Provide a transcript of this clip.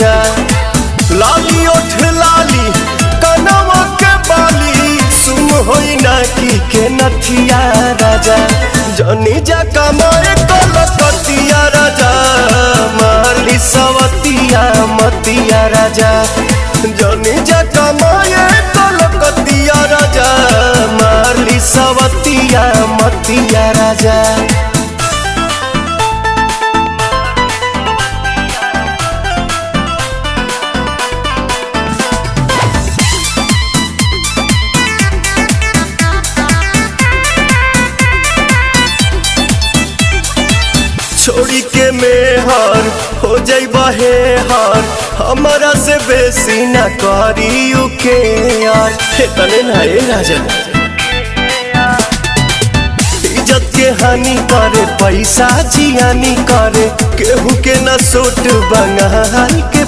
राजा। लाली ओठ लाली कनवा के बाली सुन होई ना के नथिया राजा। जनी जा कमाए कलकतिया राजा मारली सवतिया मतिया राजा। जनी जा कमाए कलकतिया राजा मारली सवतिया मतिया राजा। छोड़ी के मेहर हो जाइबा हे हर हमारा से बेसी ना करी के यार। तने ना ए राजन इज्जत के हानि करे पैसा जियानी करे केहू के ना सोट बंगाल के